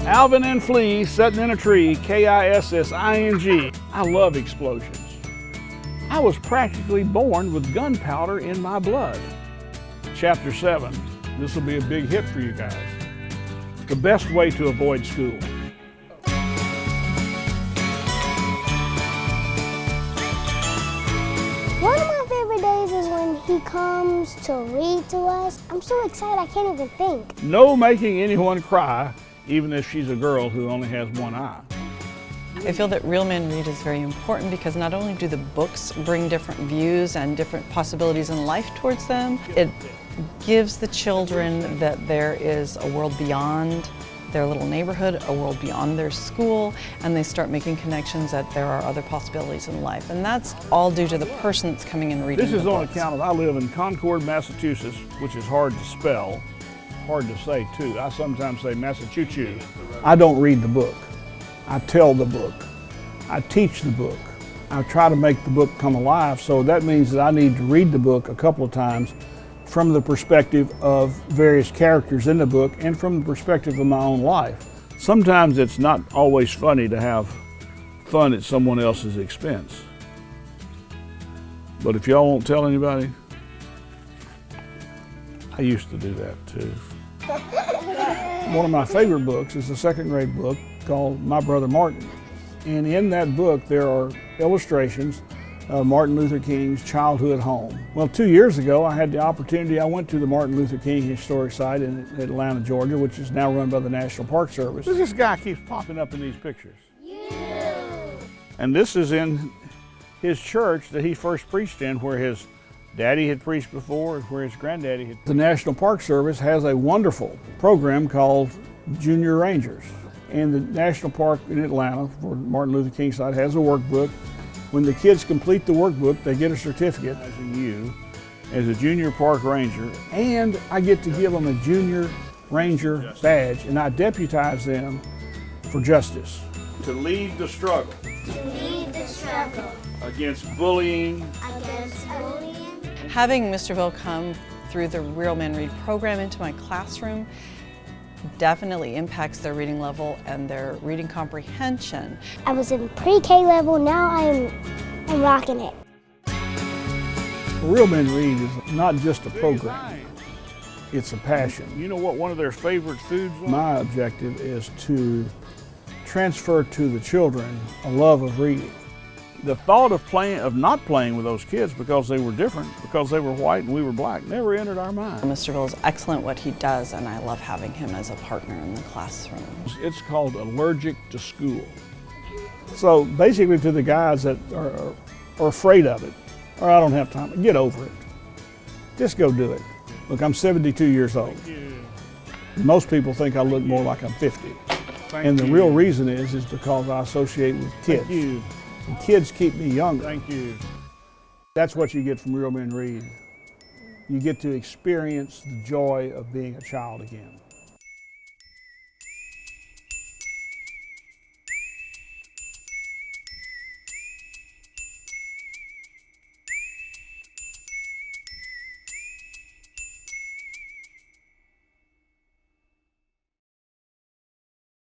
Alvin and Flea sitting in a tree, Kissing. I love explosions. I was practically born with gunpowder in my blood. Chapter 7, this will be a big hit for you guys. The best way to avoid school. One of my favorite days is when he comes to read to us. I'm so excited I can't even think. No making anyone cry, even if she's a girl who only has one eye. I feel that Real Men Read is very important because not only do the books bring different views and different possibilities in life towards them, it gives the children that there is a world beyond their little neighborhood, a world beyond their school, and they start making connections that there are other possibilities in life. And that's all due to the person that's coming and reading the books. This is on account of I live in Concord, Massachusetts, which is hard to spell, hard to say too. I sometimes say Massachusetts. I don't read the book. I tell the book. I teach the book. I try to make the book come alive, so that means that I need to read the book a couple of times from the perspective of various characters in the book and from the perspective of my own life. Sometimes it's not always funny to have fun at someone else's expense. But if y'all won't tell anybody, I used to do that too. One of my favorite books is a second grade book called My Brother Martin. And in that book there are illustrations of Martin Luther King's childhood home. Well, 2 years ago I had the opportunity, I went to the Martin Luther King Historic Site in Atlanta, Georgia, which is now run by the National Park Service. This guy keeps popping up in these pictures. And this is in his church that he first preached in, where his daddy had preached before and where his granddaddy had. The National Park Service has a wonderful program called Junior Rangers. And the National Park in Atlanta, for Martin Luther King site, has a workbook. When the kids complete the workbook, they get a certificate as a junior park ranger, and I get to give them a junior ranger badge, and I deputize them for justice. To lead the struggle. To lead the struggle. Against bullying. Having Mr. Bill come through the Real Men Read program into my classroom definitely impacts their reading level and their reading comprehension. I was in pre-K level, now I'm rocking it. Real Men Read is not just a program, it's a passion. You know what one of their favorite foods are? My objective is to transfer to the children a love of reading. The thought of not playing with those kids because they were different, because they were white and we were black, never entered our mind. Mr. Bill is excellent what he does, and I love having him as a partner in the classroom. It's called Allergic to School. So basically, to the guys that are afraid of it, or I don't have time, get over it. Just go do it. Look, I'm 72 years old. Most people think I look more like I'm 50. And the real reason is because I associate with kids. And kids keep me younger. Thank you. That's what you get from Real Men Read. You get to experience the joy of being a child again.